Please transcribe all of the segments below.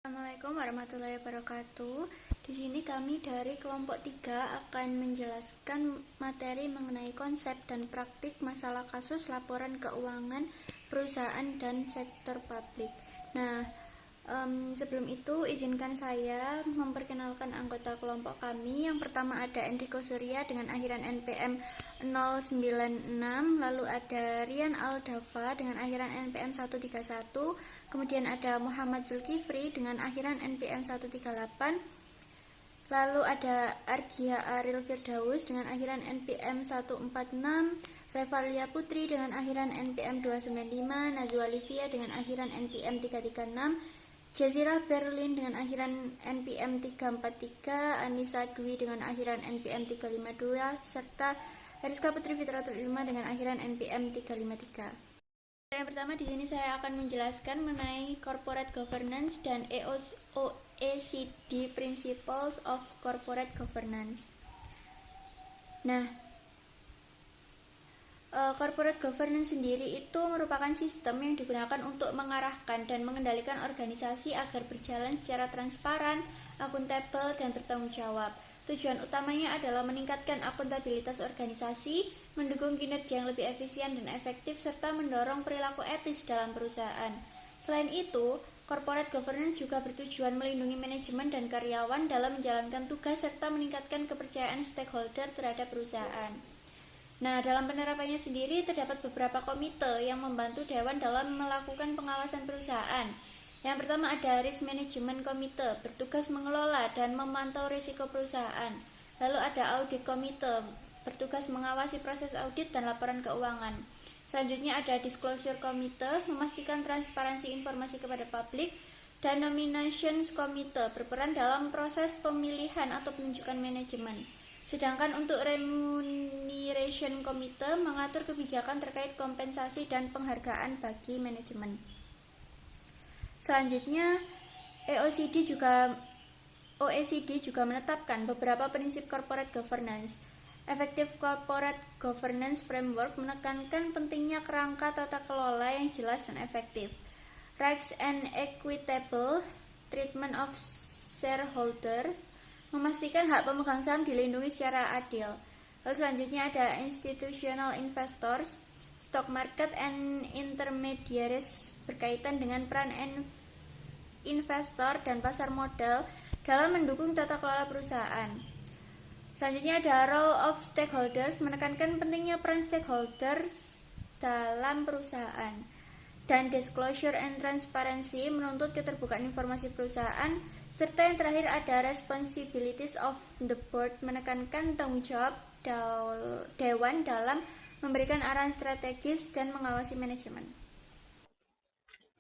Assalamualaikum warahmatullahi wabarakatuh. Di sini kami dari kelompok 3 akan menjelaskan materi mengenai konsep dan praktik masalah kasus laporan keuangan perusahaan dan sektor publik. Nah, sebelum itu izinkan saya memperkenalkan anggota kelompok kami. Yang pertama ada Enrico Surya dengan akhiran NPM 096, lalu ada Rian Aldafa dengan akhiran NPM 131, kemudian ada Muhammad Zulkifli dengan akhiran NPM 138, lalu ada Argia Aril Firdaus dengan akhiran NPM 146, Revalia Putri dengan akhiran NPM 295, Nazwa Livia dengan akhiran NPM 336, Jazira Berlin dengan akhiran NPM 343, Anissa Dwi dengan akhiran NPM 352, serta Eriska Putri Fitratul Ilma dengan akhiran NPM 353. Yang pertama di sini saya akan menjelaskan mengenai corporate governance dan OECD Principles of Corporate Governance. Nah, corporate governance sendiri itu merupakan sistem yang digunakan untuk mengarahkan dan mengendalikan organisasi agar berjalan secara transparan, akuntabel, dan bertanggung jawab. Tujuan utamanya adalah meningkatkan akuntabilitas organisasi, mendukung kinerja yang lebih efisien dan efektif, serta mendorong perilaku etis dalam perusahaan. Selain itu, corporate governance juga bertujuan melindungi manajemen dan karyawan dalam menjalankan tugas serta meningkatkan kepercayaan stakeholder terhadap perusahaan. Nah, dalam penerapannya sendiri terdapat beberapa komite yang membantu Dewan dalam melakukan pengawasan perusahaan. Yang pertama ada Risk Management Committee, bertugas mengelola dan memantau risiko perusahaan. Lalu ada Audit Committee, bertugas mengawasi proses audit dan laporan keuangan. Selanjutnya ada Disclosure Committee, memastikan transparansi informasi kepada publik. Dan Nominations Committee, berperan dalam proses pemilihan atau penunjukan manajemen. Sedangkan untuk Remuneration Committee mengatur kebijakan terkait kompensasi dan penghargaan bagi manajemen. Selanjutnya, OECD juga menetapkan beberapa prinsip corporate governance. Effective Corporate Governance Framework menekankan pentingnya kerangka tata kelola yang jelas dan efektif. Rights and Equitable Treatment of Shareholders, memastikan hak pemegang saham dilindungi secara adil. Lalu selanjutnya ada Institutional Investors, Stock Market and Intermediaries, berkaitan dengan peran investor dan pasar modal dalam mendukung tata kelola perusahaan. Selanjutnya ada Role of Stakeholders, menekankan pentingnya peran stakeholders dalam perusahaan. Dan Disclosure and Transparency, menuntut keterbukaan informasi perusahaan. Serta yang terakhir ada Responsibilities of the Board, menekankan tanggung jawab Dewan dalam memberikan arahan strategis dan mengawasi manajemen.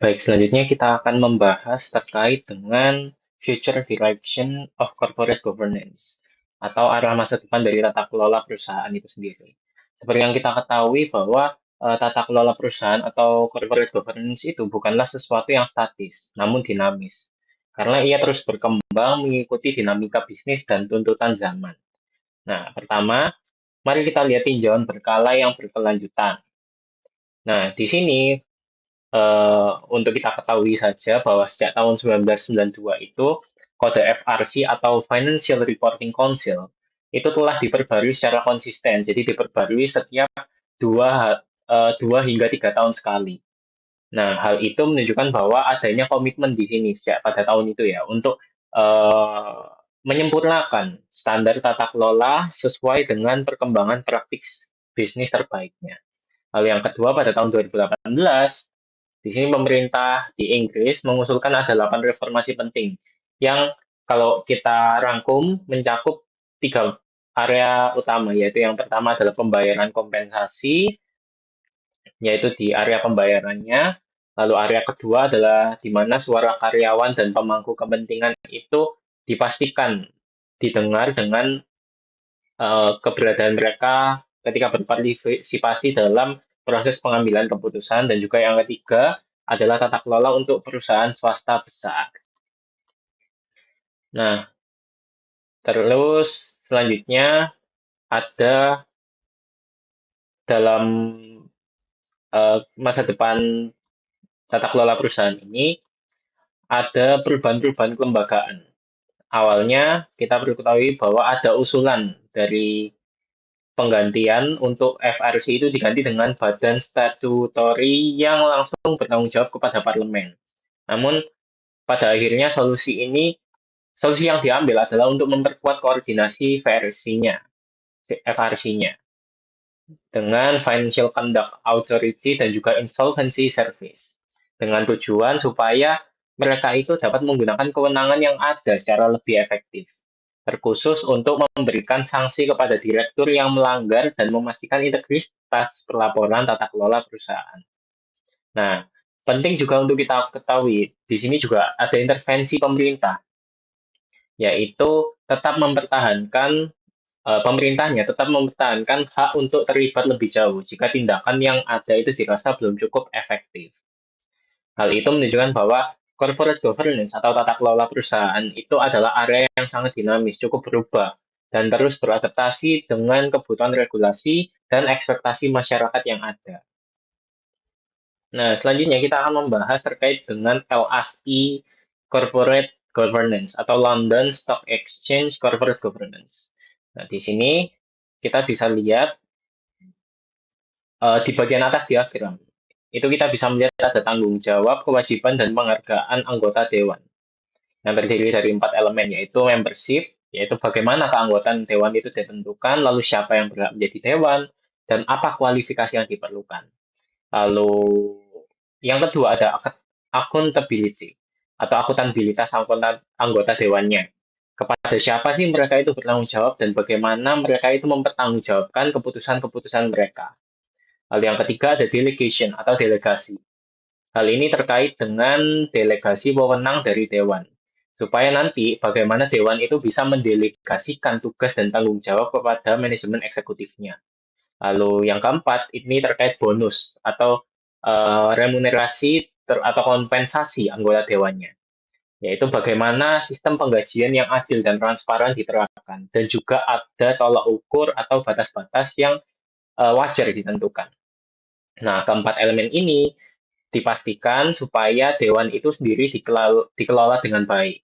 Baik, selanjutnya kita akan membahas terkait dengan future direction of corporate governance atau arah masa depan dari tata kelola perusahaan itu sendiri. Seperti yang kita ketahui bahwa tata kelola perusahaan atau corporate governance itu bukanlah sesuatu yang statis, namun dinamis. Karena ia terus berkembang mengikuti dinamika bisnis dan tuntutan zaman. Nah, pertama, mari kita lihat tinjauan berkala yang berkelanjutan. Nah, di sini untuk kita ketahui saja bahwa sejak tahun 1992 itu kode FRC atau Financial Reporting Council itu telah diperbarui secara konsisten. Jadi diperbarui setiap 2 hingga 3 tahun sekali. Nah, hal itu menunjukkan bahwa adanya komitmen di sini sejak pada tahun itu ya untuk menyempurnakan standar tata kelola sesuai dengan perkembangan praktik bisnis terbaiknya. Lalu yang kedua, pada tahun 2018, di sini pemerintah di Inggris mengusulkan ada 8 reformasi penting yang kalau kita rangkum mencakup 3 area utama, yaitu yang pertama adalah pembayaran kompensasi, yaitu di area pembayarannya. Lalu area kedua adalah di mana suara karyawan dan pemangku kepentingan itu dipastikan didengar dengan keberadaan mereka ketika berpartisipasi dalam proses pengambilan keputusan, dan juga yang ketiga adalah tata kelola untuk perusahaan swasta besar. Nah, terus selanjutnya ada dalam masa depan tata kelola perusahaan ini ada perubahan-perubahan kelembagaan. Awalnya kita perlu ketahui bahwa ada usulan dari penggantian untuk FRC itu diganti dengan badan statutory yang langsung bertanggung jawab kepada parlemen. Namun pada akhirnya solusi yang diambil adalah untuk memperkuat koordinasi FRC-nya dengan Financial Conduct Authority dan juga Insolvency Service dengan tujuan supaya mereka itu dapat menggunakan kewenangan yang ada secara lebih efektif, terkhusus untuk memberikan sanksi kepada direktur yang melanggar dan memastikan integritas pelaporan tata kelola perusahaan. Nah, penting juga untuk kita ketahui, di sini juga ada intervensi pemerintah, yaitu pemerintahnya tetap mempertahankan hak untuk terlibat lebih jauh jika tindakan yang ada itu dirasa belum cukup efektif. Hal itu menunjukkan bahwa corporate governance atau tata kelola perusahaan itu adalah area yang sangat dinamis, cukup berubah, dan terus beradaptasi dengan kebutuhan regulasi dan ekspektasi masyarakat yang ada. Nah, selanjutnya kita akan membahas terkait dengan LSE Corporate Governance atau London Stock Exchange Corporate Governance. Nah, di sini kita bisa lihat di bagian atas diagram. Itu kita bisa melihat ada tanggung jawab, kewajiban, dan penghargaan anggota dewan yang terdiri dari 4 elemen, yaitu membership, yaitu bagaimana keanggotaan dewan itu ditentukan, lalu siapa yang berhak menjadi dewan, dan apa kualifikasi yang diperlukan. Lalu yang kedua ada accountability atau akuntabilitas anggota dewannya. Kepada siapa sih mereka itu bertanggung jawab dan bagaimana mereka itu mempertanggungjawabkan keputusan-keputusan mereka. Lalu yang ketiga ada delegation atau delegasi. Hal ini terkait dengan delegasi wewenang dari dewan. Supaya nanti bagaimana dewan itu bisa mendelegasikan tugas dan tanggung jawab kepada manajemen eksekutifnya. Lalu yang keempat, ini terkait bonus atau remunerasi atau kompensasi anggota dewannya. Yaitu bagaimana sistem penggajian yang adil dan transparan diterapkan. Dan juga ada tolak ukur atau batas-batas yang wajar ditentukan. Nah, keempat elemen ini dipastikan supaya dewan itu sendiri dikelola dengan baik.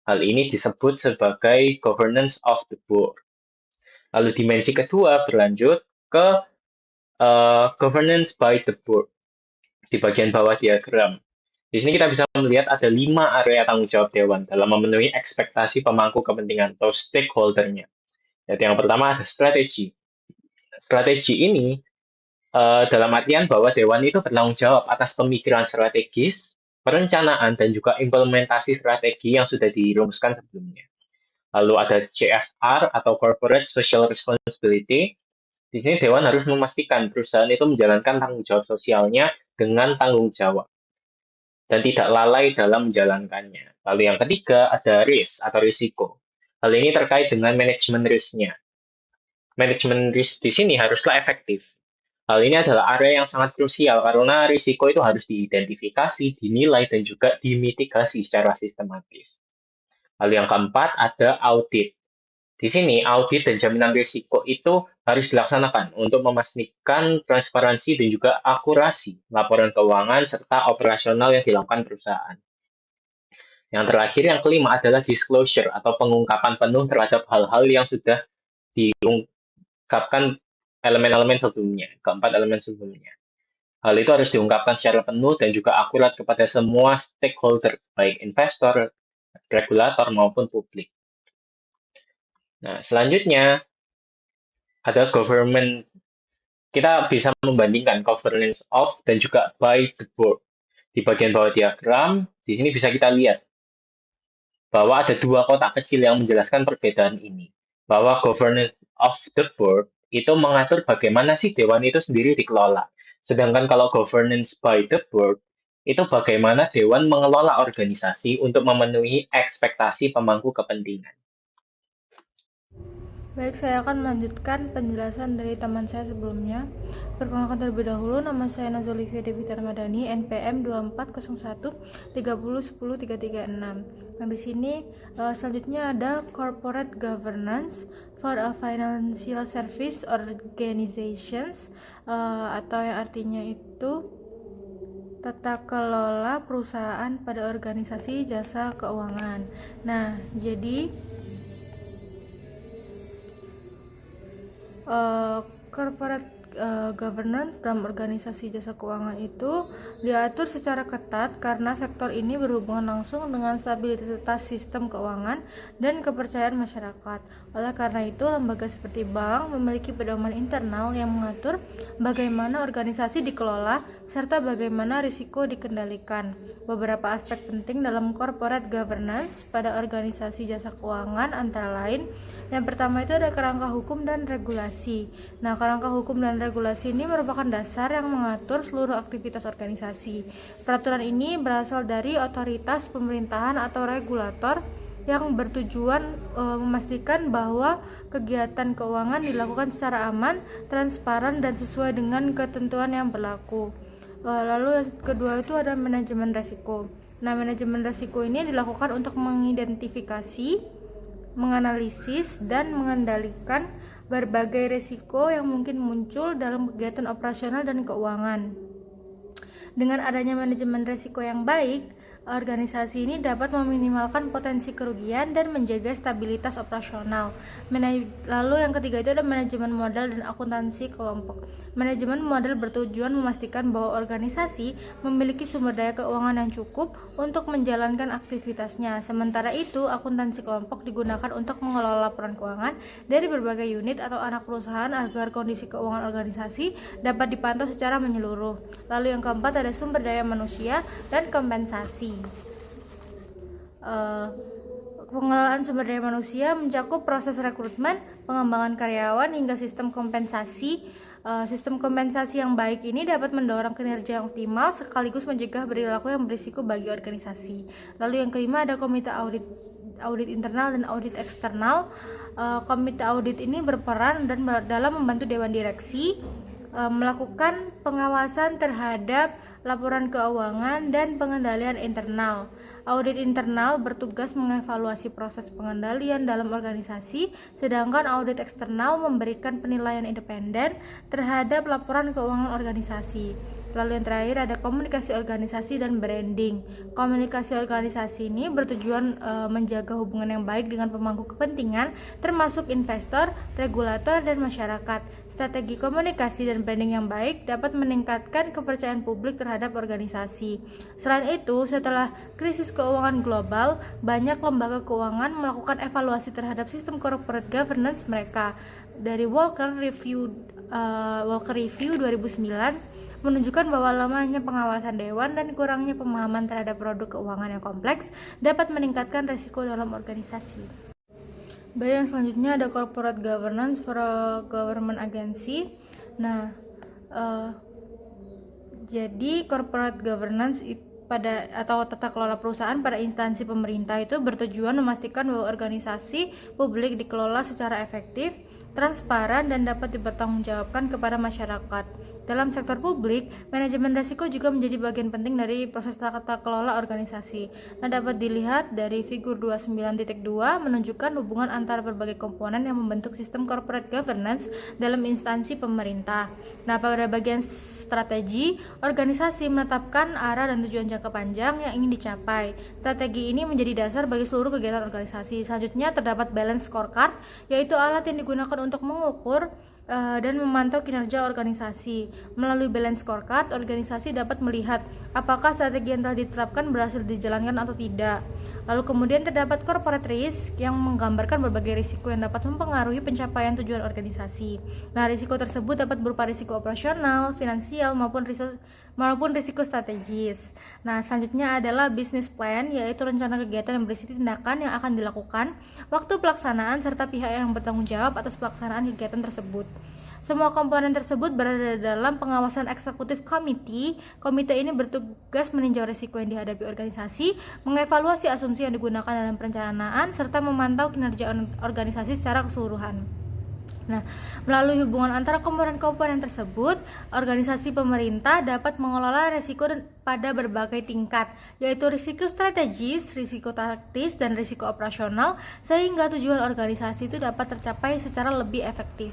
Hal ini disebut sebagai governance of the board. Lalu dimensi kedua berlanjut ke governance by the board di bagian bawah diagram. Di sini kita bisa melihat ada 5 area tanggung jawab dewan dalam memenuhi ekspektasi pemangku kepentingan atau stakeholder-nya. Jadi yang pertama ada strategi. Strategi ini dalam artian bahwa dewan itu bertanggung jawab atas pemikiran strategis, perencanaan, dan juga implementasi strategi yang sudah dirumuskan sebelumnya. Lalu ada CSR atau Corporate Social Responsibility. Di sini dewan harus memastikan perusahaan itu menjalankan tanggung jawab sosialnya dengan tanggung jawab dan tidak lalai dalam menjalankannya. Lalu yang ketiga ada risk atau risiko. Hal ini terkait dengan manajemen risknya. Manajemen risk di sini haruslah efektif. Hal ini adalah area yang sangat krusial karena risiko itu harus diidentifikasi, dinilai, dan juga dimitigasi secara sistematis. Lalu yang keempat ada audit. Di sini audit dan jaminan risiko itu harus dilaksanakan untuk memastikan transparansi dan juga akurasi laporan keuangan serta operasional yang dilakukan perusahaan. Yang terakhir, yang kelima adalah disclosure atau pengungkapan penuh terhadap hal-hal yang sudah diungkapkan elemen-elemen sebelumnya, keempat elemen sebelumnya. Hal itu harus diungkapkan secara penuh dan juga akurat kepada semua stakeholder, baik investor, regulator, maupun publik. Nah, selanjutnya ada government. Kita bisa membandingkan governance of dan juga by the board. Di bagian bawah diagram, di sini bisa kita lihat bahwa ada 2 kotak kecil yang menjelaskan perbedaan ini. Bahwa governance of the board itu mengatur bagaimana sih dewan itu sendiri dikelola. Sedangkan kalau governance by the board, itu bagaimana dewan mengelola organisasi untuk memenuhi ekspektasi pemangku kepentingan. Baik, saya akan melanjutkan penjelasan dari teman saya sebelumnya. Perkenalkan terlebih dahulu, nama saya Nazolivia Devita Ramadhani, NPM 2401 30 10 336. Nah, di sini selanjutnya ada Corporate Governance for a Financial Service Organizations, atau yang artinya itu tata kelola perusahaan pada organisasi jasa keuangan. Nah, jadi corporate governance dalam organisasi jasa keuangan itu diatur secara ketat karena sektor ini berhubungan langsung dengan stabilitas sistem keuangan dan kepercayaan masyarakat. Oleh karena itu, lembaga seperti bank memiliki pedoman internal yang mengatur bagaimana organisasi dikelola serta bagaimana risiko dikendalikan. Beberapa aspek penting dalam corporate governance pada organisasi jasa keuangan antara lain, yang pertama itu ada kerangka hukum dan regulasi. Nah, kerangka hukum dan regulasi ini merupakan dasar yang mengatur seluruh aktivitas organisasi. Peraturan ini berasal dari otoritas pemerintahan atau regulator yang bertujuan memastikan bahwa kegiatan keuangan dilakukan secara aman, transparan, dan sesuai dengan ketentuan yang berlaku. Lalu yang kedua itu ada manajemen risiko. Nah, manajemen risiko ini dilakukan untuk mengidentifikasi, menganalisis, dan mengendalikan berbagai risiko yang mungkin muncul dalam kegiatan operasional dan keuangan. Dengan adanya manajemen risiko yang baik, organisasi ini dapat meminimalkan potensi kerugian dan menjaga stabilitas operasional. Lalu yang ketiga itu ada manajemen modal dan akuntansi kelompok. Manajemen modal bertujuan memastikan bahwa organisasi memiliki sumber daya keuangan yang cukup untuk menjalankan aktivitasnya. Sementara itu, akuntansi kelompok digunakan untuk mengelola laporan keuangan dari berbagai unit atau anak perusahaan agar kondisi keuangan organisasi dapat dipantau secara menyeluruh. Lalu yang keempat ada sumber daya manusia dan kompensasi. Pengelolaan sumber daya manusia mencakup proses rekrutmen, pengembangan karyawan, hingga sistem kompensasi. Sistem kompensasi yang baik ini dapat mendorong kinerja yang optimal sekaligus mencegah perilaku yang berisiko bagi organisasi. Lalu yang kelima ada komite audit internal dan audit eksternal. Komite audit ini berperan dalam membantu dewan direksi melakukan pengawasan terhadap laporan keuangan dan pengendalian internal. Audit internal bertugas mengevaluasi proses pengendalian dalam organisasi, sedangkan audit eksternal memberikan penilaian independen terhadap laporan keuangan organisasi. Lalu yang terakhir ada komunikasi organisasi dan branding. Komunikasi organisasi ini bertujuan menjaga hubungan yang baik dengan pemangku kepentingan, termasuk investor, regulator, dan masyarakat. Strategi komunikasi dan branding yang baik dapat meningkatkan kepercayaan publik terhadap organisasi. Selain itu, setelah krisis keuangan global, banyak lembaga keuangan melakukan evaluasi terhadap sistem corporate governance mereka. Dari Walker Review 2009 menunjukkan bahwa lemahnya pengawasan dewan dan kurangnya pemahaman terhadap produk keuangan yang kompleks dapat meningkatkan risiko dalam organisasi. Baik, yang selanjutnya ada corporate governance for a government agency. Nah, jadi corporate governance atau tata kelola perusahaan pada instansi pemerintah itu bertujuan memastikan bahwa organisasi publik dikelola secara efektif, transparan, dan dapat dipertanggungjawabkan kepada masyarakat. Dalam sektor publik, manajemen risiko juga menjadi bagian penting dari proses tata kelola organisasi. Nah, dapat dilihat dari figur 29.2 menunjukkan hubungan antara berbagai komponen yang membentuk sistem corporate governance dalam instansi pemerintah. Nah, pada bagian strategi, organisasi menetapkan arah dan tujuan jangka panjang yang ingin dicapai. Strategi ini menjadi dasar bagi seluruh kegiatan organisasi. Selanjutnya terdapat balance scorecard, yaitu alat yang digunakan untuk mengukur dan memantau kinerja organisasi. Melalui balance scorecard, organisasi dapat melihat apakah strategi yang telah ditetapkan berhasil dijalankan atau tidak. Lalu kemudian terdapat corporate risk yang menggambarkan berbagai risiko yang dapat mempengaruhi pencapaian tujuan organisasi. Nah, risiko tersebut dapat berupa risiko operasional, finansial, maupun risiko strategis. Nah, selanjutnya adalah business plan, yaitu rencana kegiatan yang berisi tindakan yang akan dilakukan, waktu pelaksanaan, serta pihak yang bertanggung jawab atas pelaksanaan kegiatan tersebut. Semua komponen tersebut berada dalam pengawasan eksekutif committee. Komite ini bertugas meninjau risiko yang dihadapi organisasi, mengevaluasi asumsi yang digunakan dalam perencanaan, serta memantau kinerja organisasi secara keseluruhan. Nah, melalui hubungan antara komponen-komponen tersebut, organisasi pemerintah dapat mengelola risiko pada berbagai tingkat, yaitu risiko strategis, risiko taktis, dan risiko operasional, sehingga tujuan organisasi itu dapat tercapai secara lebih efektif.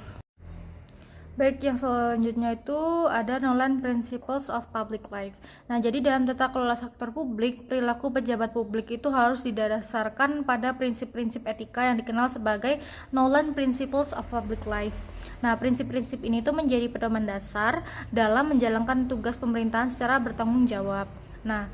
Baik, yang selanjutnya itu ada Nolan Principles of Public Life. Nah, jadi dalam tata kelola sektor publik, perilaku pejabat publik itu harus didasarkan pada prinsip-prinsip etika yang dikenal sebagai Nolan Principles of Public Life. Nah, prinsip-prinsip ini tuh menjadi pedoman dasar dalam menjalankan tugas pemerintahan secara bertanggung jawab. Nah,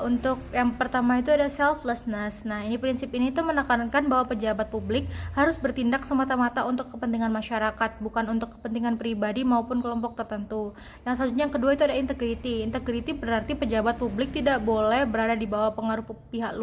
untuk yang pertama itu ada selflessness. Nah, prinsip ini tuh menekankan bahwa pejabat publik harus bertindak semata-mata untuk kepentingan masyarakat, bukan untuk kepentingan pribadi maupun kelompok tertentu. Yang selanjutnya yang kedua itu ada integrity. Integrity berarti pejabat publik tidak boleh berada di bawah pengaruh pihak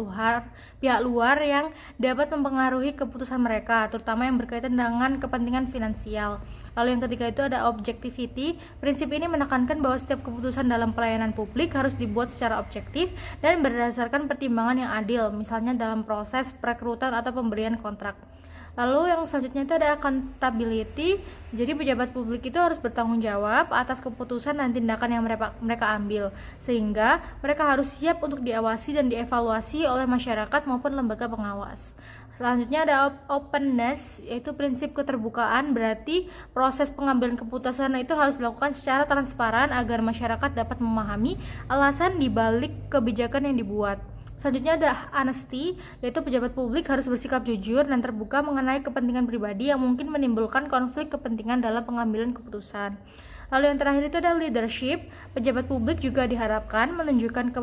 luar yang dapat mempengaruhi keputusan mereka, terutama yang berkaitan dengan kepentingan finansial. Lalu yang ketiga itu ada objectivity. Prinsip ini menekankan bahwa setiap keputusan dalam pelayanan publik harus dibuat secara objektif dan berdasarkan pertimbangan yang adil, misalnya dalam proses perekrutan atau pemberian kontrak. Lalu yang selanjutnya itu ada accountability. Jadi pejabat publik itu harus bertanggung jawab atas keputusan dan tindakan yang mereka ambil, sehingga mereka harus siap untuk diawasi dan dievaluasi oleh masyarakat maupun lembaga pengawas. Selanjutnya ada openness, yaitu prinsip keterbukaan. Berarti proses pengambilan keputusan itu harus dilakukan secara transparan agar masyarakat dapat memahami alasan dibalik kebijakan yang dibuat. Selanjutnya ada honesty, yaitu pejabat publik harus bersikap jujur dan terbuka mengenai kepentingan pribadi yang mungkin menimbulkan konflik kepentingan dalam pengambilan keputusan. Lalu yang terakhir itu ada leadership. Pejabat publik juga diharapkan menunjukkan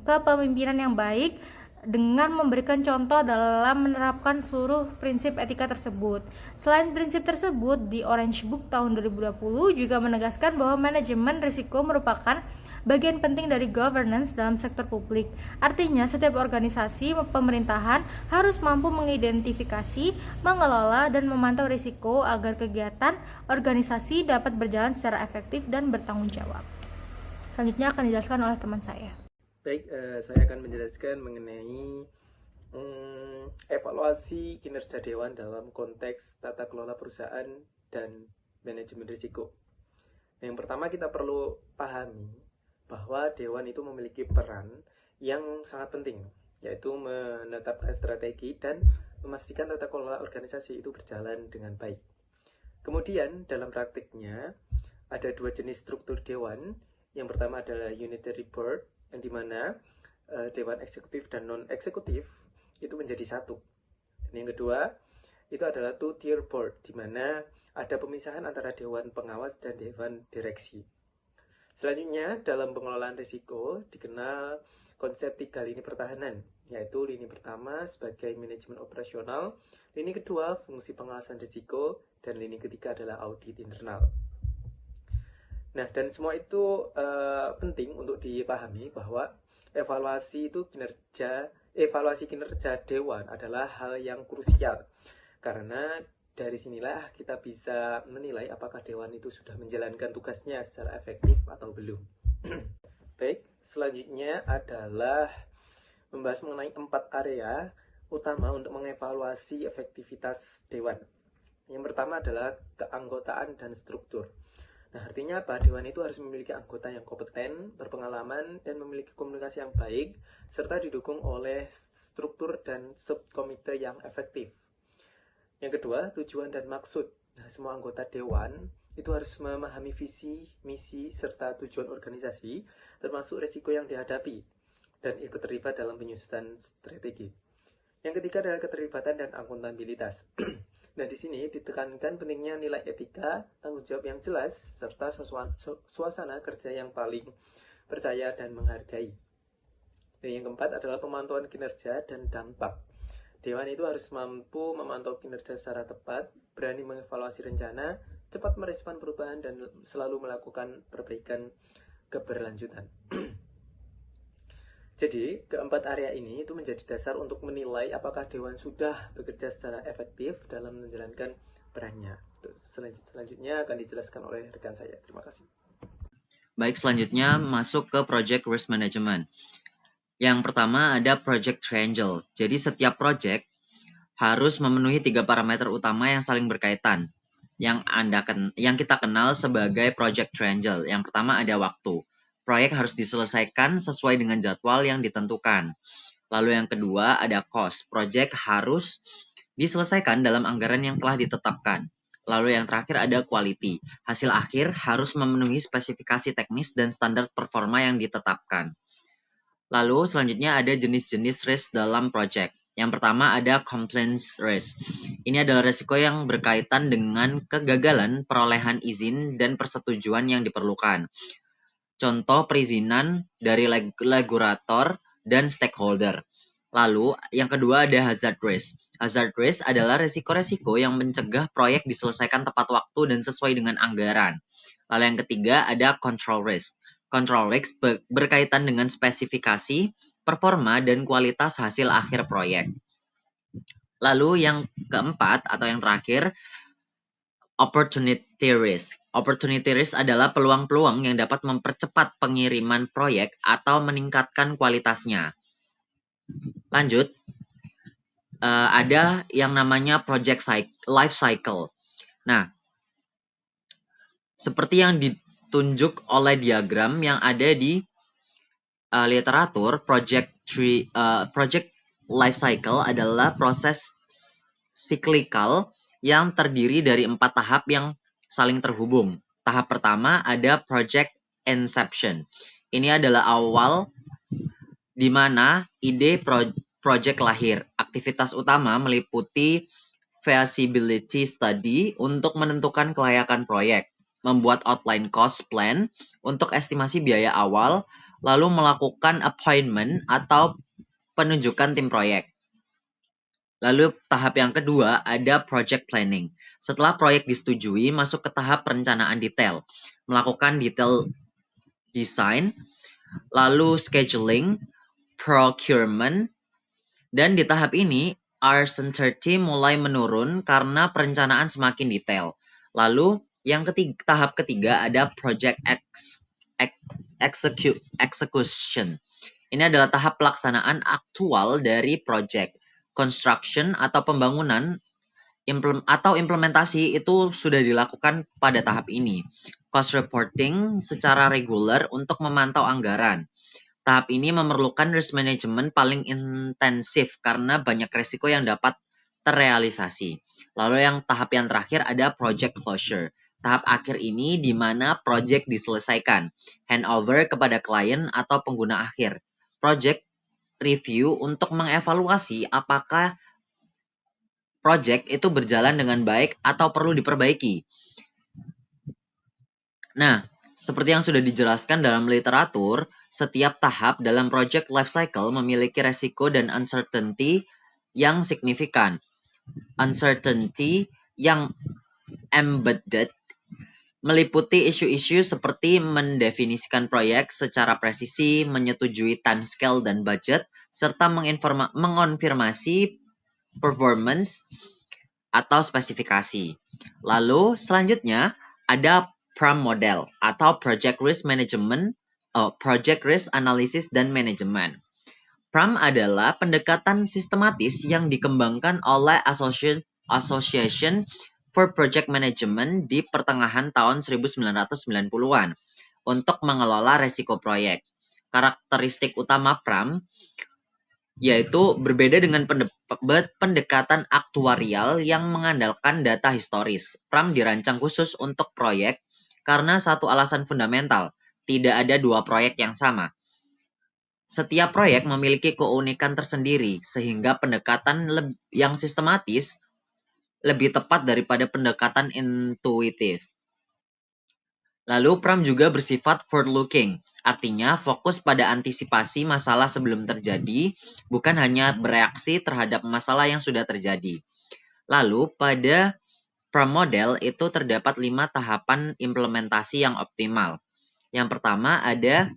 kepemimpinan yang baik dengan memberikan contoh dalam menerapkan seluruh prinsip etika tersebut. Selain prinsip tersebut, di Orange Book tahun 2020 juga menegaskan bahwa manajemen risiko merupakan bagian penting dari governance dalam sektor publik. Artinya, setiap organisasi pemerintahan harus mampu mengidentifikasi, mengelola, dan memantau risiko agar kegiatan organisasi dapat berjalan secara efektif dan bertanggung jawab. Selanjutnya akan dijelaskan oleh teman saya. Baik, saya akan menjelaskan mengenai evaluasi kinerja Dewan dalam konteks tata kelola perusahaan dan manajemen risiko. Yang pertama kita perlu pahami bahwa Dewan itu memiliki peran yang sangat penting, yaitu menetapkan strategi dan memastikan tata kelola organisasi itu berjalan dengan baik. Kemudian dalam praktiknya ada dua jenis struktur Dewan. Yang pertama adalah unitary board, yang dimana Dewan Eksekutif dan Non-Eksekutif itu menjadi satu. Dan yang kedua itu adalah two-tier board, di mana ada pemisahan antara Dewan Pengawas dan Dewan Direksi. Selanjutnya dalam pengelolaan risiko dikenal konsep 3 lini pertahanan, yaitu lini pertama sebagai manajemen operasional, lini kedua fungsi pengawasan risiko, dan lini ketiga adalah audit internal. Nah, dan semua itu penting untuk dipahami bahwa evaluasi kinerja Dewan adalah hal yang krusial, karena dari sinilah kita bisa menilai apakah Dewan itu sudah menjalankan tugasnya secara efektif atau belum. Baik, selanjutnya adalah membahas mengenai 4 area utama untuk mengevaluasi efektivitas Dewan. Yang pertama adalah keanggotaan dan struktur. Nah, artinya apa? Dewan itu harus memiliki anggota yang kompeten, berpengalaman, dan memiliki komunikasi yang baik, serta didukung oleh struktur dan subkomite yang efektif. Yang kedua, tujuan dan maksud. Nah, semua anggota Dewan itu harus memahami visi, misi, serta tujuan organisasi, termasuk risiko yang dihadapi, dan ikut terlibat dalam penyusunan strategi. Yang ketiga adalah keterlibatan dan akuntabilitas. Nah, di sini ditekankan pentingnya nilai etika, tanggung jawab yang jelas, serta suasana kerja yang paling percaya dan menghargai. Dan yang keempat adalah pemantauan kinerja dan dampak. Dewan itu harus mampu memantau kinerja secara tepat, berani mengevaluasi rencana, cepat merespon perubahan, dan selalu melakukan perbaikan keberlanjutan. Jadi, keempat area ini itu menjadi dasar untuk menilai apakah Dewan sudah bekerja secara efektif dalam menjalankan perannya. Selanjutnya akan dijelaskan oleh rekan saya. Terima kasih. Baik, selanjutnya masuk ke Project Risk Management. Yang pertama ada Project Triangle. Jadi setiap project harus memenuhi 3 parameter utama yang saling berkaitan, yang kita kenal sebagai Project Triangle. Yang pertama ada waktu. Proyek harus diselesaikan sesuai dengan jadwal yang ditentukan. Lalu yang kedua ada cost. Proyek harus diselesaikan dalam anggaran yang telah ditetapkan. Lalu yang terakhir ada quality. Hasil akhir harus memenuhi spesifikasi teknis dan standar performa yang ditetapkan. Lalu selanjutnya ada jenis-jenis risk dalam project. Yang pertama ada compliance risk. Ini adalah risiko yang berkaitan dengan kegagalan perolehan izin dan persetujuan yang diperlukan. Contoh perizinan dari regulator dan stakeholder. Lalu yang kedua ada hazard risk. Hazard risk adalah risiko-risiko yang mencegah proyek diselesaikan tepat waktu dan sesuai dengan anggaran. Lalu yang ketiga ada control risk. Control risk berkaitan dengan spesifikasi, performa, dan kualitas hasil akhir proyek. Lalu yang keempat atau yang terakhir, opportunity risk. Opportunity risk adalah peluang-peluang yang dapat mempercepat pengiriman proyek atau meningkatkan kualitasnya. Lanjut, ada yang namanya project life cycle. Nah, seperti yang ditunjuk oleh diagram yang ada di literatur, project life cycle adalah proses cyclical yang terdiri dari 4 tahap yang saling terhubung. Tahap pertama ada project inception. Ini adalah awal di mana ide project lahir. Aktivitas utama meliputi feasibility study untuk menentukan kelayakan proyek, membuat outline cost plan untuk estimasi biaya awal, lalu melakukan appointment atau penunjukan tim proyek. Lalu tahap yang kedua ada project planning. Setelah proyek disetujui, masuk ke tahap perencanaan detail. Melakukan detail design, lalu scheduling, procurement, dan di tahap ini uncertainty mulai menurun karena perencanaan semakin detail. Lalu yang tahap ketiga ada project execution. Ini adalah tahap pelaksanaan aktual dari project. Construction atau pembangunan atau implementasi itu sudah dilakukan pada tahap ini. Cost reporting secara reguler untuk memantau anggaran. Tahap ini memerlukan risk management paling intensif karena banyak risiko yang dapat terrealisasi. Lalu yang tahap yang terakhir ada project closure. Tahap akhir ini di mana project diselesaikan, handover kepada klien atau pengguna akhir. Project review untuk mengevaluasi apakah project itu berjalan dengan baik atau perlu diperbaiki. Nah, seperti yang sudah dijelaskan dalam literatur, setiap tahap dalam project life cycle memiliki resiko dan uncertainty yang signifikan. Uncertainty yang embedded meliputi isu-isu seperti mendefinisikan proyek secara presisi, menyetujui timescale dan budget, serta mengonfirmasi performance atau spesifikasi. Lalu selanjutnya ada PRAM model atau Project Risk Management, Project Risk Analysis dan Management. PRAM adalah pendekatan sistematis yang dikembangkan oleh Association for Project Management di pertengahan tahun 1990-an untuk mengelola resiko proyek. Karakteristik utama PRAM yaitu berbeda dengan pendekatan aktuarial yang mengandalkan data historis. PRAM dirancang khusus untuk proyek karena satu alasan fundamental, tidak ada 2 proyek yang sama. Setiap proyek memiliki keunikan tersendiri, sehingga pendekatan yang sistematis lebih tepat daripada pendekatan intuitif. Lalu PRAM juga bersifat forward-looking, artinya fokus pada antisipasi masalah sebelum terjadi, bukan hanya bereaksi terhadap masalah yang sudah terjadi. Lalu pada PRAM model itu terdapat 5 tahapan implementasi yang optimal. Yang pertama ada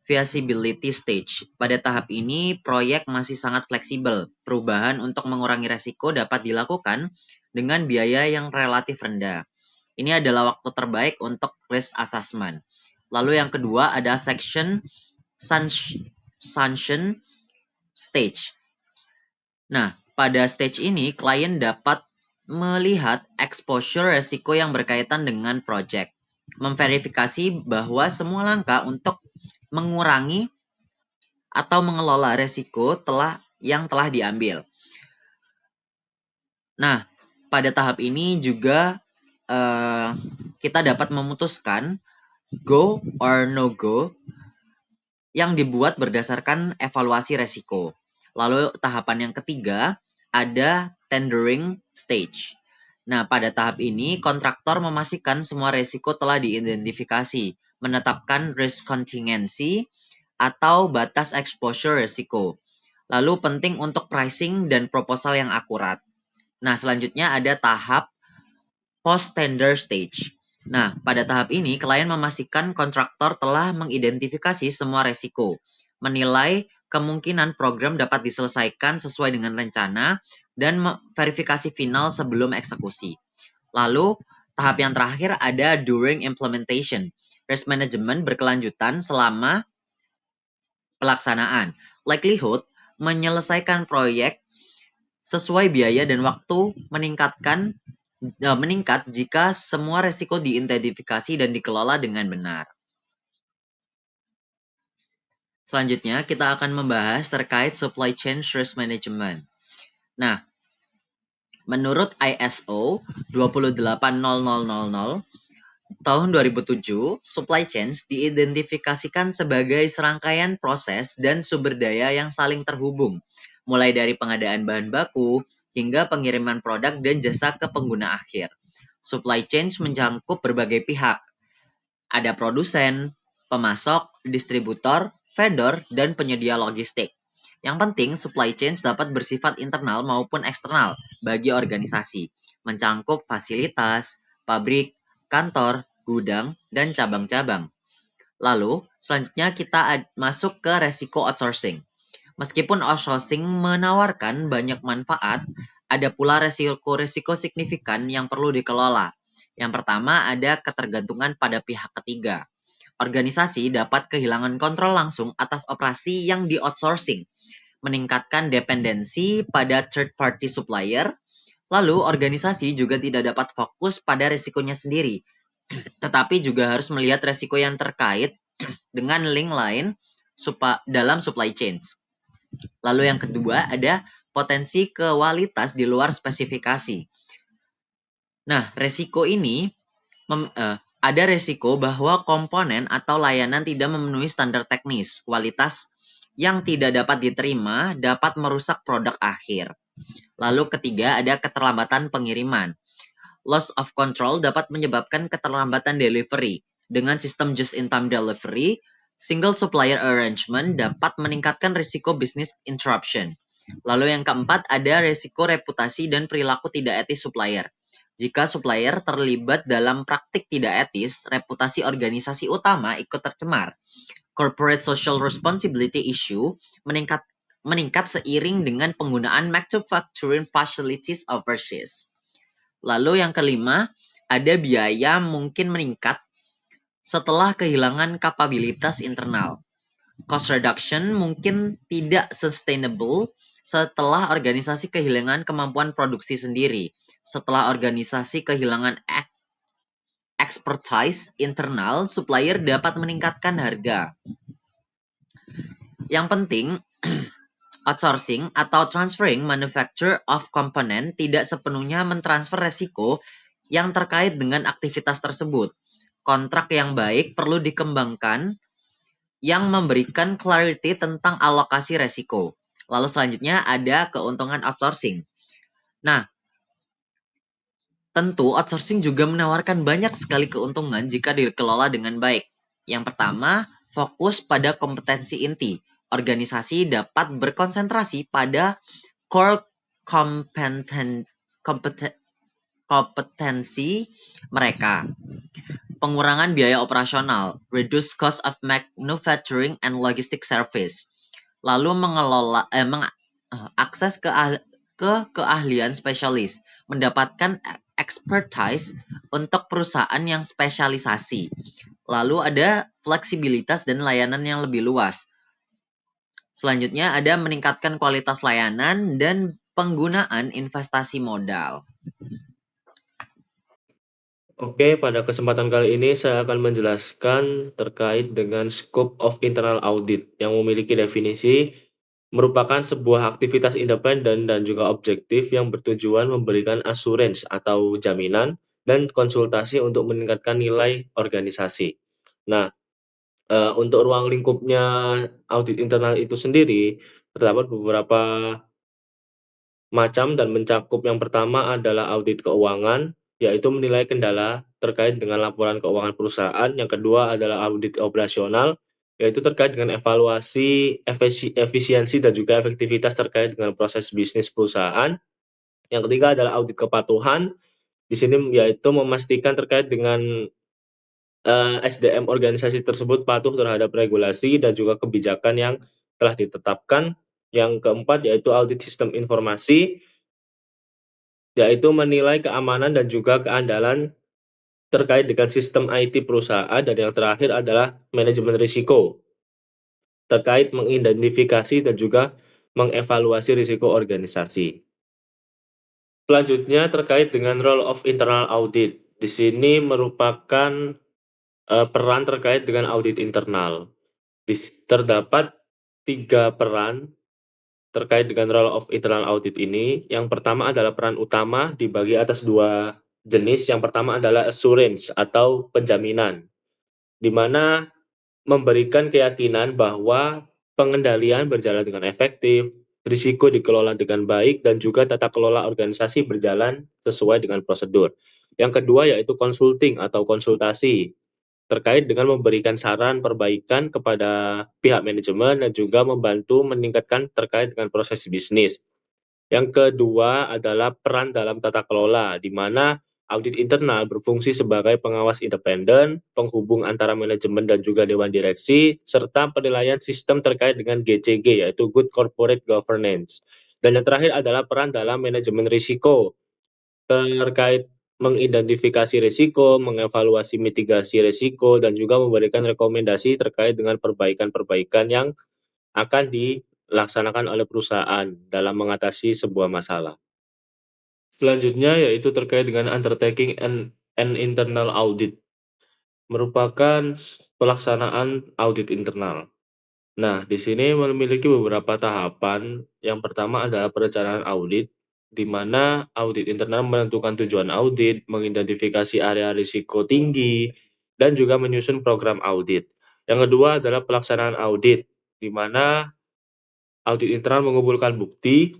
feasibility stage. Pada tahap ini, proyek masih sangat fleksibel. Perubahan untuk mengurangi resiko dapat dilakukan dengan biaya yang relatif rendah. Ini adalah waktu terbaik untuk risk assessment. Lalu yang kedua ada sanction stage. Nah, pada stage ini, klien dapat melihat exposure resiko yang berkaitan dengan project. Memverifikasi bahwa semua langkah untuk mengurangi atau mengelola resiko yang telah diambil. Nah, pada tahap ini juga kita dapat memutuskan go or no go yang dibuat berdasarkan evaluasi resiko. Lalu tahapan yang ketiga ada tendering stage. Nah, pada tahap ini kontraktor memastikan semua resiko telah diidentifikasi, menetapkan risk contingency atau batas exposure resiko. Lalu penting untuk pricing dan proposal yang akurat. Nah, selanjutnya ada tahap post-tender stage. Nah, pada tahap ini, klien memastikan kontraktor telah mengidentifikasi semua resiko, menilai kemungkinan program dapat diselesaikan sesuai dengan rencana, dan verifikasi final sebelum eksekusi. Lalu, tahap yang terakhir ada during implementation. Risk management berkelanjutan selama pelaksanaan. Likelihood menyelesaikan proyek sesuai biaya dan waktu meningkat jika semua resiko diidentifikasi dan dikelola dengan benar. Selanjutnya, kita akan membahas terkait supply chain risk management. Nah, menurut ISO 28000 tahun 2007, supply chains diidentifikasikan sebagai serangkaian proses dan sumber daya yang saling terhubung, mulai dari pengadaan bahan baku hingga pengiriman produk dan jasa ke pengguna akhir. Supply chains mencakup berbagai pihak. Ada produsen, pemasok, distributor, vendor, dan penyedia logistik. Yang penting, supply chains dapat bersifat internal maupun eksternal bagi organisasi, mencakup fasilitas, pabrik, kantor, gudang, dan cabang-cabang. Lalu, selanjutnya kita masuk ke resiko outsourcing. Meskipun outsourcing menawarkan banyak manfaat, ada pula resiko-resiko signifikan yang perlu dikelola. Yang pertama ada ketergantungan pada pihak ketiga. Organisasi dapat kehilangan kontrol langsung atas operasi yang di-outsourcing, meningkatkan dependensi pada third-party supplier. Lalu, organisasi juga tidak dapat fokus pada resikonya sendiri, tetapi juga harus melihat resiko yang terkait dengan link lain dalam supply chains. Lalu yang kedua ada potensi kualitas di luar spesifikasi. Nah, resiko ini ada resiko bahwa komponen atau layanan tidak memenuhi standar teknis, kualitas yang tidak dapat diterima dapat merusak produk akhir. Lalu ketiga ada keterlambatan pengiriman. Loss of control dapat menyebabkan keterlambatan delivery. Dengan sistem just-in-time delivery, single supplier arrangement dapat meningkatkan risiko business interruption. Lalu yang keempat ada risiko reputasi dan perilaku tidak etis supplier. Jika supplier terlibat dalam praktik tidak etis, reputasi organisasi utama ikut tercemar. Corporate social responsibility issue meningkat seiring dengan penggunaan manufacturing facilities overseas. Lalu yang kelima, ada biaya mungkin meningkat setelah kehilangan kapabilitas internal. Cost reduction mungkin tidak sustainable setelah organisasi kehilangan kemampuan produksi sendiri. Setelah organisasi kehilangan expertise internal, supplier dapat meningkatkan harga. Yang penting, outsourcing atau transferring manufacture of component tidak sepenuhnya mentransfer resiko yang terkait dengan aktivitas tersebut. Kontrak yang baik perlu dikembangkan yang memberikan clarity tentang alokasi resiko. Lalu selanjutnya ada keuntungan outsourcing. Nah, tentu outsourcing juga menawarkan banyak sekali keuntungan jika dikelola dengan baik. Yang pertama, fokus pada kompetensi inti. Organisasi dapat berkonsentrasi pada core kompetensi mereka. Pengurangan biaya operasional, reduce cost of manufacturing and logistic service. Lalu akses ke keahlian spesialis, mendapatkan expertise untuk perusahaan yang spesialisasi. Lalu ada fleksibilitas dan layanan yang lebih luas. Selanjutnya ada meningkatkan kualitas layanan dan penggunaan investasi modal. Oke, pada kesempatan kali ini saya akan menjelaskan terkait dengan scope of internal audit yang memiliki definisi merupakan sebuah aktivitas independen dan juga objektif yang bertujuan memberikan assurance atau jaminan dan konsultasi untuk meningkatkan nilai organisasi. Nah, untuk ruang lingkupnya audit internal itu sendiri, terdapat beberapa macam dan mencakup. Yang pertama adalah audit keuangan, yaitu menilai kendala terkait dengan laporan keuangan perusahaan. Yang kedua adalah audit operasional, yaitu terkait dengan evaluasi efisiensi dan juga efektivitas terkait dengan proses bisnis perusahaan. Yang ketiga adalah audit kepatuhan. Di sini yaitu memastikan terkait dengan SDM organisasi tersebut patuh terhadap regulasi dan juga kebijakan yang telah ditetapkan. Yang keempat yaitu audit sistem informasi, yaitu menilai keamanan dan juga keandalan terkait dengan sistem IT perusahaan. Dan yang terakhir adalah manajemen risiko, terkait mengidentifikasi dan juga mengevaluasi risiko organisasi. Selanjutnya terkait dengan role of internal audit. Di sini merupakan peran terkait dengan audit internal. Terdapat 3 peran terkait dengan role of internal audit ini. Yang pertama adalah peran utama dibagi atas 2 jenis. Yang pertama adalah assurance atau penjaminan, di mana memberikan keyakinan bahwa pengendalian berjalan dengan efektif, risiko dikelola dengan baik, dan juga tata kelola organisasi berjalan sesuai dengan prosedur. Yang kedua yaitu consulting atau konsultasi, terkait dengan memberikan saran perbaikan kepada pihak manajemen dan juga membantu meningkatkan terkait dengan proses bisnis. Yang kedua adalah peran dalam tata kelola, di mana audit internal berfungsi sebagai pengawas independen, penghubung antara manajemen dan juga dewan direksi, serta penilaian sistem terkait dengan GCG, yaitu Good Corporate Governance. Dan yang terakhir adalah peran dalam manajemen risiko, terkait mengidentifikasi risiko, mengevaluasi mitigasi risiko, dan juga memberikan rekomendasi terkait dengan perbaikan-perbaikan yang akan dilaksanakan oleh perusahaan dalam mengatasi sebuah masalah. Selanjutnya yaitu terkait dengan undertaking an internal audit, merupakan pelaksanaan audit internal. Nah, di sini memiliki beberapa tahapan. Yang pertama adalah perencanaan audit, di mana audit internal menentukan tujuan audit, mengidentifikasi area risiko tinggi, dan juga menyusun program audit. Yang kedua adalah pelaksanaan audit, di mana audit internal mengumpulkan bukti,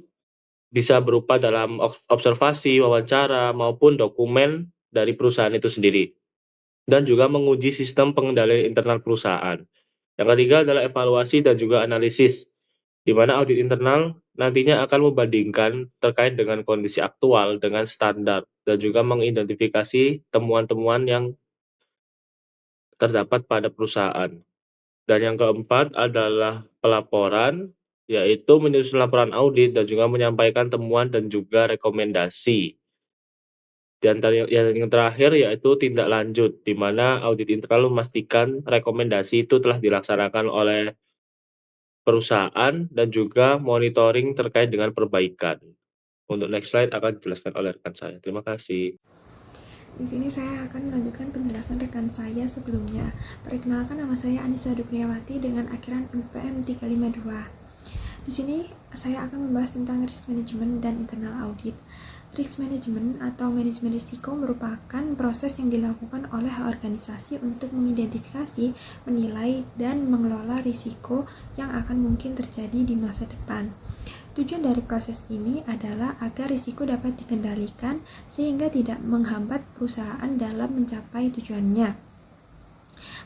bisa berupa dalam observasi, wawancara, maupun dokumen dari perusahaan itu sendiri, dan juga menguji sistem pengendalian internal perusahaan. Yang ketiga adalah evaluasi dan juga analisis, di mana audit internal nantinya akan membandingkan terkait dengan kondisi aktual dengan standar dan juga mengidentifikasi temuan-temuan yang terdapat pada perusahaan. Dan yang keempat adalah pelaporan, yaitu menyusun laporan audit dan juga menyampaikan temuan dan juga rekomendasi. Dan yang terakhir yaitu tindak lanjut, di mana audit internal memastikan rekomendasi itu telah dilaksanakan oleh perusahaan dan juga monitoring terkait dengan perbaikan. Untuk next slide akan dijelaskan oleh rekan saya. Terima kasih. Di sini saya akan melanjutkan penjelasan rekan saya sebelumnya. Perkenalkan, nama saya Anissa Dukniawati dengan akhiran MPM 352. Di sini saya akan membahas tentang risk management dan internal audit. Risk management atau manajemen risiko merupakan proses yang dilakukan oleh organisasi untuk mengidentifikasi, menilai, dan mengelola risiko yang akan mungkin terjadi di masa depan. Tujuan dari proses ini adalah agar risiko dapat dikendalikan sehingga tidak menghambat perusahaan dalam mencapai tujuannya.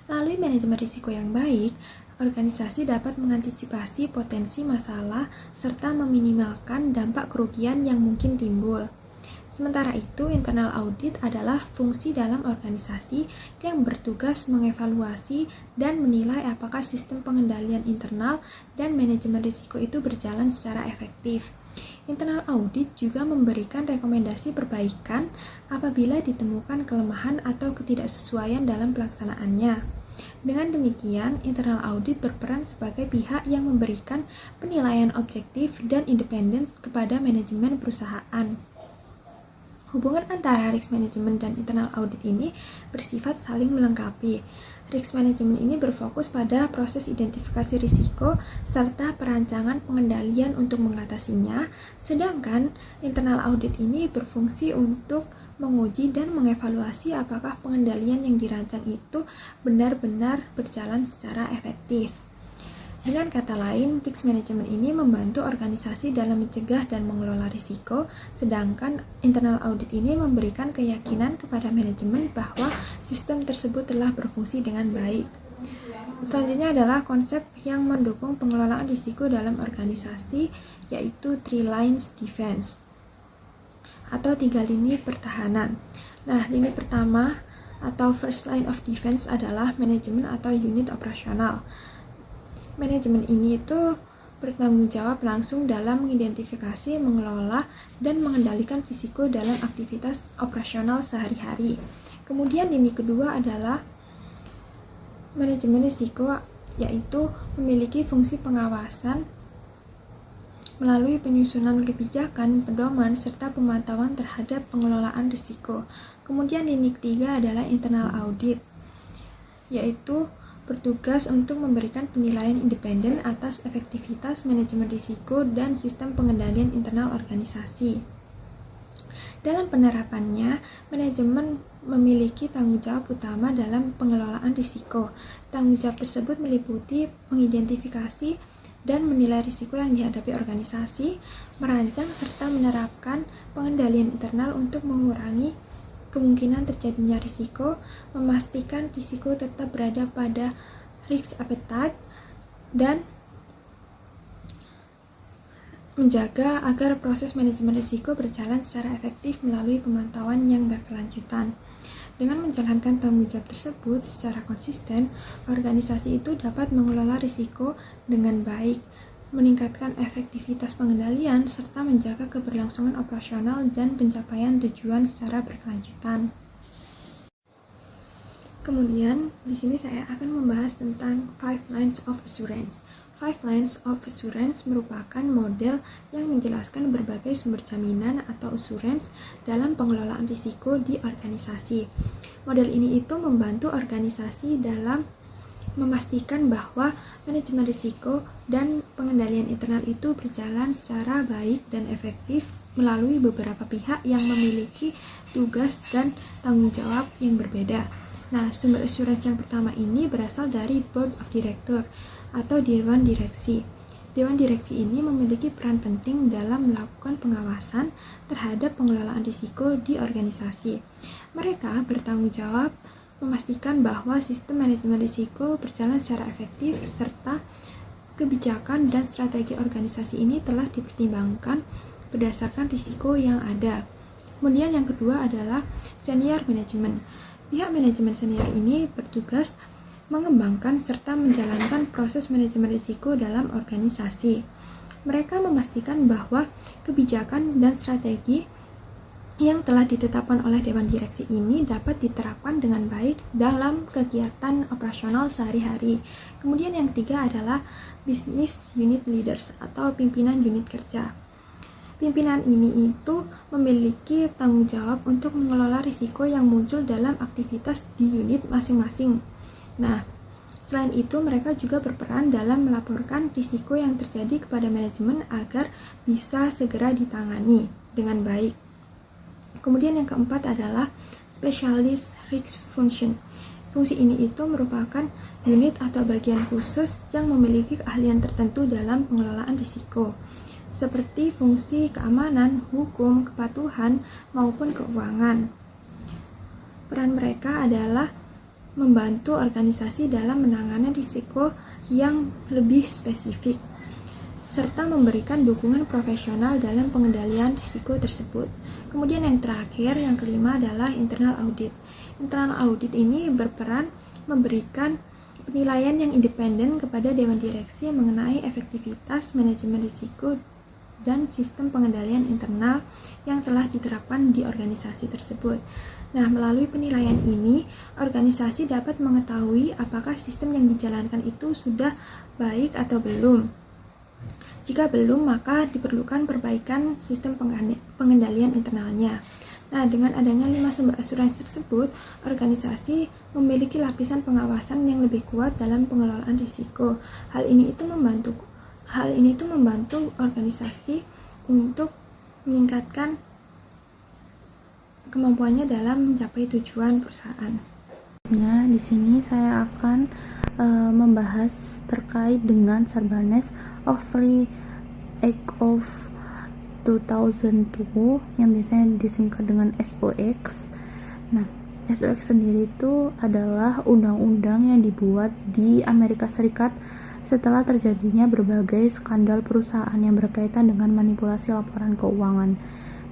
Melalui manajemen risiko yang baik, organisasi dapat mengantisipasi potensi masalah serta meminimalkan dampak kerugian yang mungkin timbul. Sementara itu, internal audit adalah fungsi dalam organisasi yang bertugas mengevaluasi dan menilai apakah sistem pengendalian internal dan manajemen risiko itu berjalan secara efektif. Internal audit juga memberikan rekomendasi perbaikan apabila ditemukan kelemahan atau ketidaksesuaian dalam pelaksanaannya. Dengan demikian, internal audit berperan sebagai pihak yang memberikan penilaian objektif dan independen kepada manajemen perusahaan. Hubungan antara risk management dan internal audit ini bersifat saling melengkapi. Risk management ini berfokus pada proses identifikasi risiko serta perancangan pengendalian untuk mengatasinya, sedangkan internal audit ini berfungsi untuk menguji dan mengevaluasi apakah pengendalian yang dirancang itu benar-benar berjalan secara efektif. Dengan kata lain, risk management ini membantu organisasi dalam mencegah dan mengelola risiko, sedangkan internal audit ini memberikan keyakinan kepada manajemen bahwa sistem tersebut telah berfungsi dengan baik. Selanjutnya adalah konsep yang mendukung pengelolaan risiko dalam organisasi, yaitu 3 lines defense atau 3 lini pertahanan. Nah, lini pertama atau first line of defense adalah manajemen atau unit operasional. Manajemen ini itu bertanggung jawab langsung dalam mengidentifikasi, mengelola, dan mengendalikan risiko dalam aktivitas operasional sehari-hari. Kemudian lini kedua adalah manajemen risiko, yaitu memiliki fungsi pengawasan melalui penyusunan kebijakan, pedoman, serta pemantauan terhadap pengelolaan risiko. Kemudian lini ketiga adalah internal audit, yaitu bertugas untuk memberikan penilaian independen atas efektivitas manajemen risiko dan sistem pengendalian internal organisasi. Dalam penerapannya, manajemen memiliki tanggung jawab utama dalam pengelolaan risiko. Tanggung jawab tersebut meliputi mengidentifikasi dan menilai risiko yang dihadapi organisasi, merancang serta menerapkan pengendalian internal untuk mengurangi kemungkinan terjadinya risiko, memastikan risiko tetap berada pada risk appetite, dan menjaga agar proses manajemen risiko berjalan secara efektif melalui pemantauan yang berkelanjutan. Dengan menjalankan tanggung jawab tersebut secara konsisten, organisasi itu dapat mengelola risiko dengan baik, meningkatkan efektivitas pengendalian, serta menjaga keberlangsungan operasional dan pencapaian tujuan secara berkelanjutan. Kemudian, di sini saya akan membahas tentang 5 lines of assurance. 5 lines of assurance merupakan model yang menjelaskan berbagai sumber jaminan atau assurance dalam pengelolaan risiko di organisasi. Model ini itu membantu organisasi dalam memastikan bahwa manajemen risiko dan pengendalian internal itu berjalan secara baik dan efektif melalui beberapa pihak yang memiliki tugas dan tanggung jawab yang berbeda. Nah, sumber assurance yang pertama ini berasal dari Board of Director atau Dewan Direksi. Dewan Direksi ini memiliki peran penting dalam melakukan pengawasan terhadap pengelolaan risiko di organisasi. Mereka bertanggung jawab memastikan bahwa sistem manajemen risiko berjalan secara efektif serta kebijakan dan strategi organisasi ini telah dipertimbangkan berdasarkan risiko yang ada. Kemudian yang kedua adalah senior management. Pihak manajemen senior ini bertugas mengembangkan serta menjalankan proses manajemen risiko dalam organisasi. Mereka memastikan bahwa kebijakan dan strategi yang telah ditetapkan oleh Dewan Direksi ini dapat diterapkan dengan baik dalam kegiatan operasional sehari-hari. Kemudian yang ketiga adalah Business Unit Leaders atau pimpinan unit kerja. Pimpinan ini itu memiliki tanggung jawab untuk mengelola risiko yang muncul dalam aktivitas di unit masing-masing. Nah, selain itu mereka juga berperan dalam melaporkan risiko yang terjadi kepada manajemen agar bisa segera ditangani dengan baik. Kemudian yang keempat adalah Specialist Risk Function. Fungsi ini itu merupakan unit atau bagian khusus yang memiliki keahlian tertentu dalam pengelolaan risiko, seperti fungsi keamanan, hukum, kepatuhan, maupun keuangan. Peran mereka adalah membantu organisasi dalam menangani risiko yang lebih spesifik, serta memberikan dukungan profesional dalam pengendalian risiko tersebut. Kemudian yang terakhir, yang kelima adalah internal audit. Internal audit ini berperan memberikan penilaian yang independen kepada Dewan Direksi mengenai efektivitas manajemen risiko dan sistem pengendalian internal yang telah diterapkan di organisasi tersebut. Nah, melalui penilaian ini, organisasi dapat mengetahui apakah sistem yang dijalankan itu sudah baik atau belum. Jika belum, maka diperlukan perbaikan sistem pengendalian internalnya. Nah, dengan adanya 5 sumber asuransi tersebut, organisasi memiliki lapisan pengawasan yang lebih kuat dalam pengelolaan risiko. Hal ini itu membantu organisasi untuk meningkatkan kemampuannya dalam mencapai tujuan perusahaan. Di sini saya akan membahas terkait dengan Sarbanes-Oxley Act of 2002 yang biasanya disingkat dengan SOX. Nah, SOX sendiri itu adalah undang-undang yang dibuat di Amerika Serikat setelah terjadinya berbagai skandal perusahaan yang berkaitan dengan manipulasi laporan keuangan.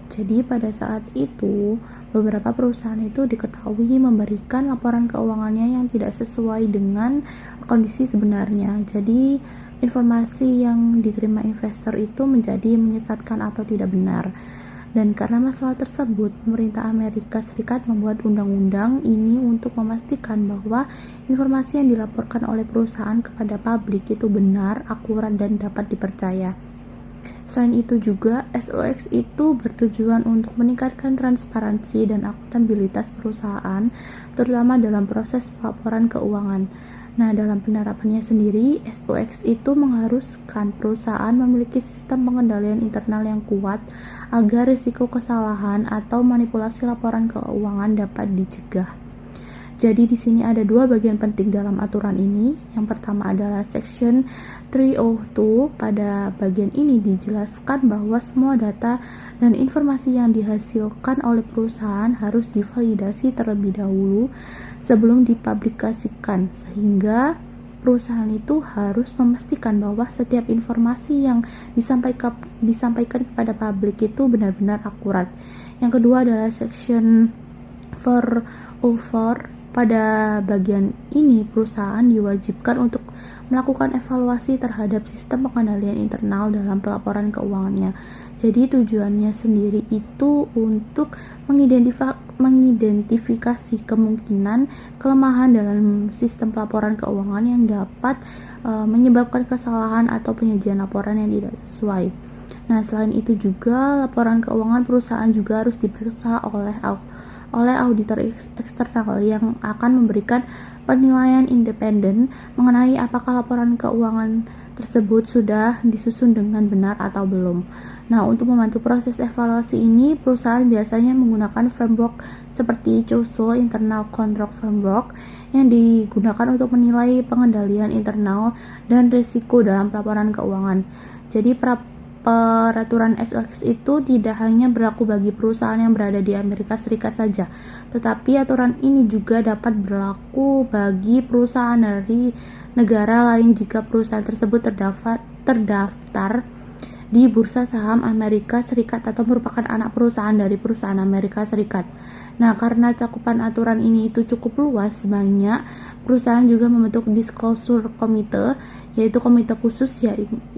Jadi pada saat itu, beberapa perusahaan itu diketahui memberikan laporan keuangannya yang tidak sesuai dengan kondisi sebenarnya. Jadi informasi yang diterima investor itu menjadi menyesatkan atau tidak benar. Dan karena masalah tersebut, pemerintah Amerika Serikat membuat undang-undang ini untuk memastikan bahwa informasi yang dilaporkan oleh perusahaan kepada publik itu benar, akurat, dan dapat dipercaya. Selain itu juga, SOX itu bertujuan untuk meningkatkan transparansi dan akuntabilitas perusahaan, terutama dalam proses pelaporan keuangan. Nah, dalam penerapannya sendiri, SOX itu mengharuskan perusahaan memiliki sistem pengendalian internal yang kuat agar risiko kesalahan atau manipulasi laporan keuangan dapat dicegah. Jadi di sini ada dua bagian penting dalam aturan ini. Yang pertama adalah Section 302. Pada bagian ini dijelaskan bahwa semua data dan informasi yang dihasilkan oleh perusahaan harus divalidasi terlebih dahulu sebelum dipublikasikan, sehingga perusahaan itu harus memastikan bahwa setiap informasi yang disampaikan kepada publik itu benar-benar akurat. Yang kedua adalah Section 404. Pada bagian ini, perusahaan diwajibkan untuk melakukan evaluasi terhadap sistem pengendalian internal dalam pelaporan keuangannya. Jadi tujuannya sendiri itu untuk mengidentifikasi kemungkinan kelemahan dalam sistem pelaporan keuangan yang dapat menyebabkan kesalahan atau penyajian laporan yang tidak sesuai. Nah, selain itu juga laporan keuangan perusahaan juga harus diperiksa oleh auditor eksternal yang akan memberikan penilaian independen mengenai apakah laporan keuangan tersebut sudah disusun dengan benar atau belum. Nah, untuk membantu proses evaluasi ini, perusahaan biasanya menggunakan framework seperti COSO, Internal Control Framework, yang digunakan untuk menilai pengendalian internal dan risiko dalam pelaporan keuangan. Jadi, peraturan SOX itu tidak hanya berlaku bagi perusahaan yang berada di Amerika Serikat saja, tetapi aturan ini juga dapat berlaku bagi perusahaan dari negara lain jika perusahaan tersebut terdaftar di Bursa Saham Amerika Serikat atau merupakan anak perusahaan dari perusahaan Amerika Serikat. Nah, karena cakupan aturan ini itu cukup luas, banyak perusahaan juga membentuk disclosure committee, yaitu komite khusus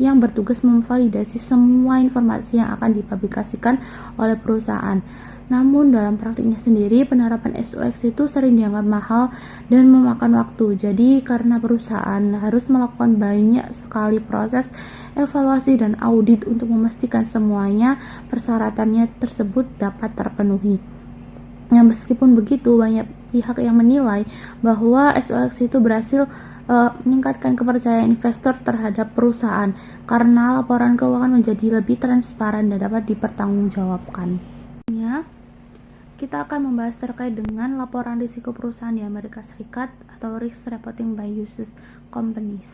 yang bertugas memvalidasi semua informasi yang akan dipublikasikan oleh perusahaan. Namun dalam praktiknya sendiri, penerapan SOX itu sering dianggap mahal dan memakan waktu. Jadi karena perusahaan harus melakukan banyak sekali proses evaluasi dan audit untuk memastikan semuanya persyaratannya tersebut dapat terpenuhi. Nah, meskipun begitu, banyak pihak yang menilai bahwa SOX itu berhasil meningkatkan kepercayaan investor terhadap perusahaan karena laporan keuangan menjadi lebih transparan dan dapat dipertanggungjawabkan. Kita akan membahas terkait dengan laporan risiko perusahaan di Amerika Serikat atau Risk Reporting by US Companies.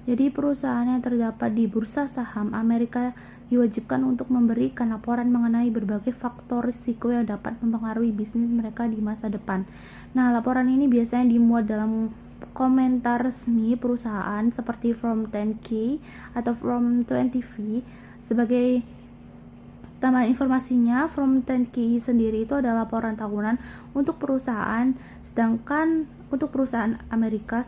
Jadi perusahaan yang terdapat di Bursa Saham Amerika diwajibkan untuk memberikan laporan mengenai berbagai faktor risiko yang dapat mempengaruhi bisnis mereka di masa depan. Nah, laporan ini biasanya dimuat dalam komentar resmi perusahaan seperti Form 10-K atau Form 20-V. Sebagai tambahan informasinya, Form 10-K sendiri itu adalah laporan tahunan untuk perusahaan, sedangkan untuk perusahaan Amerika,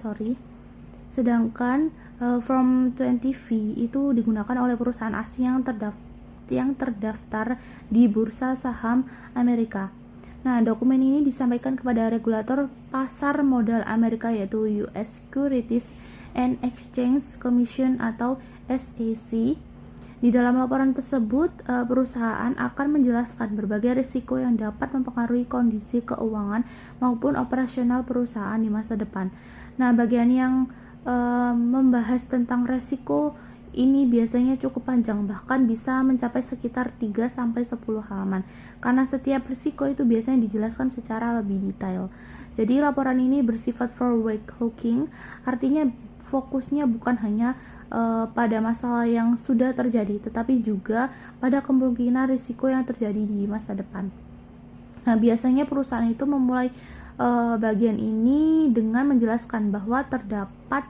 sedangkan Form 20-V itu digunakan oleh perusahaan asing yang terdaftar di Bursa Saham Amerika. Nah, dokumen ini disampaikan kepada regulator pasar modal Amerika, yaitu US Securities and Exchange Commission atau SEC. Di dalam laporan tersebut, perusahaan akan menjelaskan berbagai risiko yang dapat mempengaruhi kondisi keuangan maupun operasional perusahaan di masa depan. Nah, bagian yang membahas tentang risiko ini biasanya cukup panjang, bahkan bisa mencapai sekitar 3-10 halaman, karena setiap risiko itu biasanya dijelaskan secara lebih detail. Jadi laporan ini bersifat forward looking, artinya fokusnya bukan hanya pada masalah yang sudah terjadi, tetapi juga pada kemungkinan risiko yang terjadi di masa depan. Nah, biasanya perusahaan itu memulai bagian ini dengan menjelaskan bahwa terdapat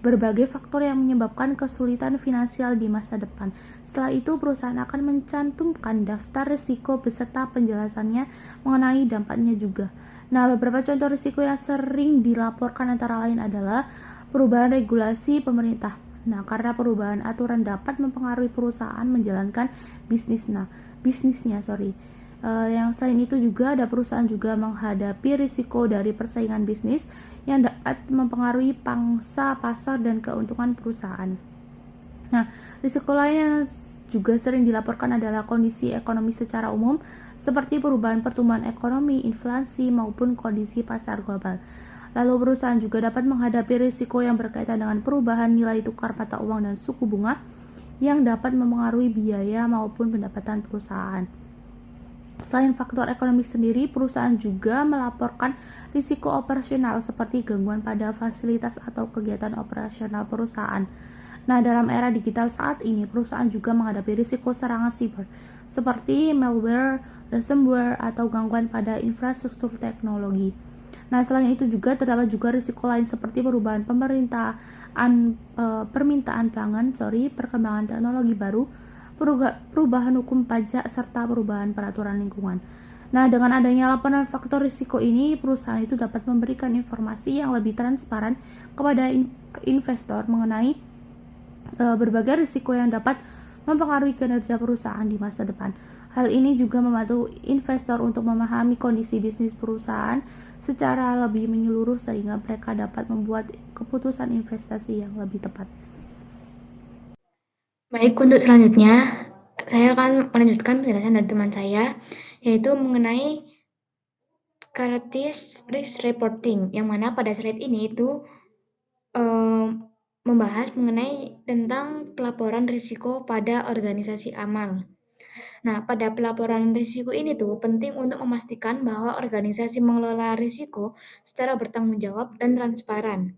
berbagai faktor yang menyebabkan kesulitan finansial di masa depan. Setelah itu, perusahaan akan mencantumkan daftar risiko beserta penjelasannya mengenai dampaknya juga. Nah, beberapa contoh risiko yang sering dilaporkan antara lain adalah perubahan regulasi pemerintah. Nah, karena perubahan aturan dapat mempengaruhi perusahaan menjalankan bisnisnya. Yang selain itu juga ada perusahaan juga menghadapi risiko dari persaingan bisnis yang dapat mempengaruhi pangsa pasar dan keuntungan perusahaan. Nah, risiko lain yang juga sering dilaporkan adalah kondisi ekonomi secara umum, seperti perubahan pertumbuhan ekonomi, inflasi, maupun kondisi pasar global. Lalu perusahaan juga dapat menghadapi risiko yang berkaitan dengan perubahan nilai tukar mata uang dan suku bunga yang dapat mempengaruhi biaya maupun pendapatan perusahaan. Selain faktor ekonomi sendiri, perusahaan juga melaporkan risiko operasional seperti gangguan pada fasilitas atau kegiatan operasional perusahaan. Nah, dalam era digital saat ini, perusahaan juga menghadapi risiko serangan siber seperti malware, ransomware, atau gangguan pada infrastruktur teknologi. Nah, selain itu juga terdapat juga risiko lain seperti perubahan permintaan pangan, perkembangan teknologi baru, perubahan hukum pajak, serta perubahan peraturan lingkungan. Nah, dengan adanya laporan faktor risiko ini, perusahaan itu dapat memberikan informasi yang lebih transparan kepada investor mengenai berbagai risiko yang dapat mempengaruhi kinerja perusahaan di masa depan. Hal ini juga membantu investor untuk memahami kondisi bisnis perusahaan secara lebih menyeluruh sehingga mereka dapat membuat keputusan investasi yang lebih tepat. Baik, untuk selanjutnya saya akan melanjutkan penjelasan dari teman saya, yaitu mengenai Characteristics Risk Reporting, yang mana pada slide ini itu membahas mengenai tentang pelaporan risiko pada organisasi amal. Nah, pada pelaporan risiko ini tuh penting untuk memastikan bahwa organisasi mengelola risiko secara bertanggung jawab dan transparan.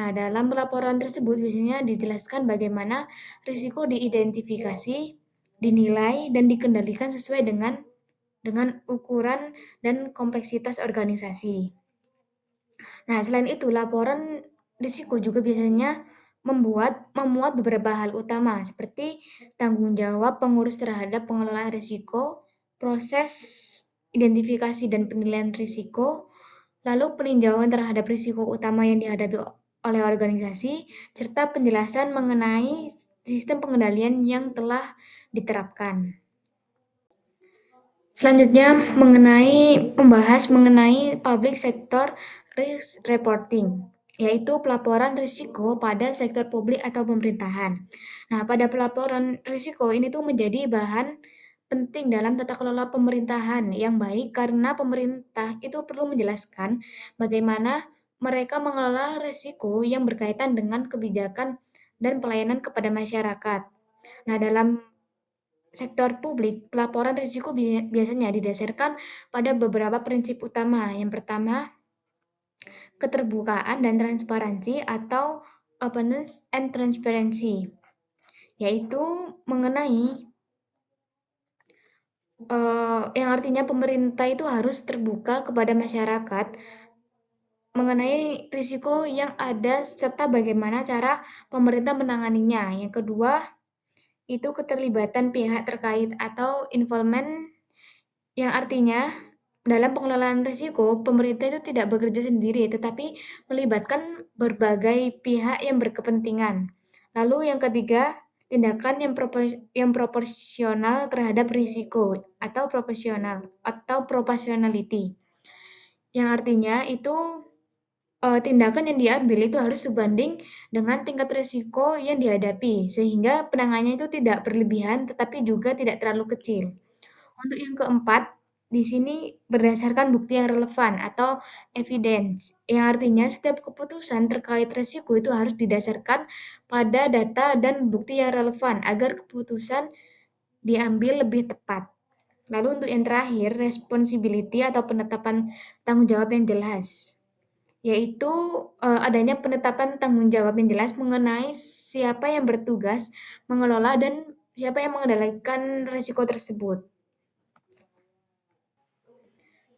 Nah, dalam pelaporan tersebut biasanya dijelaskan bagaimana risiko diidentifikasi, dinilai, dan dikendalikan sesuai dengan ukuran dan kompleksitas organisasi. Nah, selain itu, laporan risiko juga biasanya memuat beberapa hal utama seperti tanggung jawab pengurus terhadap pengelolaan risiko, proses identifikasi dan penilaian risiko, lalu peninjauan terhadap risiko utama yang dihadapi oleh organisasi, serta penjelasan mengenai sistem pengendalian yang telah diterapkan. Selanjutnya membahas mengenai public sector risk reporting, yaitu pelaporan risiko pada sektor publik atau pemerintahan. Nah, pada pelaporan risiko ini tuh menjadi bahan penting dalam tata kelola pemerintahan yang baik karena pemerintah itu perlu menjelaskan bagaimana mereka mengelola risiko yang berkaitan dengan kebijakan dan pelayanan kepada masyarakat. Nah, dalam sektor publik, pelaporan risiko biasanya didasarkan pada beberapa prinsip utama. Yang pertama, keterbukaan dan transparansi atau openness and transparency, yaitu mengenai yang artinya pemerintah itu harus terbuka kepada masyarakat mengenai risiko yang ada serta bagaimana cara pemerintah menanganinya. Yang kedua, itu keterlibatan pihak terkait atau involvement, yang artinya dalam pengelolaan risiko, pemerintah itu tidak bekerja sendiri, tetapi melibatkan berbagai pihak yang berkepentingan. Lalu yang ketiga, tindakan yang proporsional terhadap risiko atau proportionality, yang artinya itu tindakan yang diambil itu harus sebanding dengan tingkat risiko yang dihadapi, sehingga penanganannya itu tidak berlebihan tetapi juga tidak terlalu kecil. Untuk yang keempat, di sini berdasarkan bukti yang relevan atau evidence, yang artinya setiap keputusan terkait risiko itu harus didasarkan pada data dan bukti yang relevan agar keputusan diambil lebih tepat. Lalu untuk yang terakhir, responsibility atau penetapan tanggung jawab yang jelas, yaitu adanya penetapan tanggung jawab yang jelas mengenai siapa yang bertugas mengelola dan siapa yang mengendalikan risiko tersebut.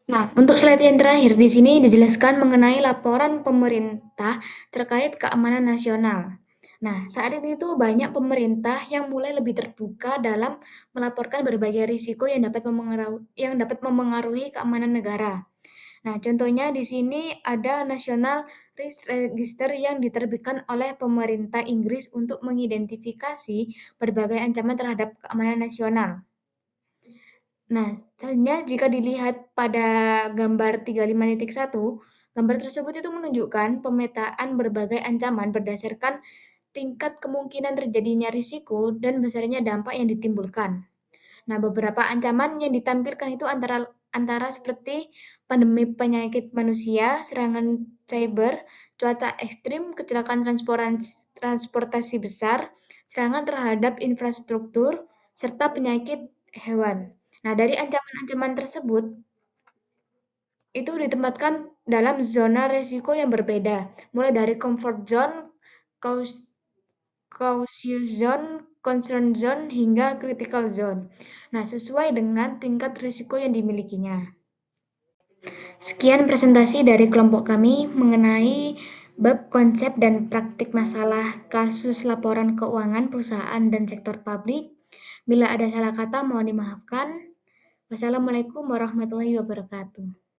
Nah, untuk slide yang terakhir di sini dijelaskan mengenai laporan pemerintah terkait keamanan nasional. Nah, saat ini tuh banyak pemerintah yang mulai lebih terbuka dalam melaporkan berbagai risiko yang dapat memengaruhi keamanan negara. Nah, contohnya di sini ada National Risk Register yang diterbitkan oleh pemerintah Inggris untuk mengidentifikasi berbagai ancaman terhadap keamanan nasional. Nah, selanjutnya jika dilihat pada gambar 35.1, gambar tersebut itu menunjukkan pemetaan berbagai ancaman berdasarkan tingkat kemungkinan terjadinya risiko dan besarnya dampak yang ditimbulkan. Nah, beberapa ancaman yang ditampilkan itu antara seperti pandemi penyakit manusia, serangan cyber, cuaca ekstrim, kecelakaan transportasi besar, serangan terhadap infrastruktur, serta penyakit hewan. Nah, dari ancaman-ancaman tersebut itu ditempatkan dalam zona risiko yang berbeda, mulai dari comfort zone, cautious zone, concern zone, hingga critical zone. Nah, sesuai dengan tingkat risiko yang dimilikinya. Sekian presentasi dari kelompok kami mengenai bab konsep dan praktik masalah kasus laporan keuangan perusahaan dan sektor publik. Bila ada salah kata mohon dimaafkan. Wassalamualaikum warahmatullahi wabarakatuh.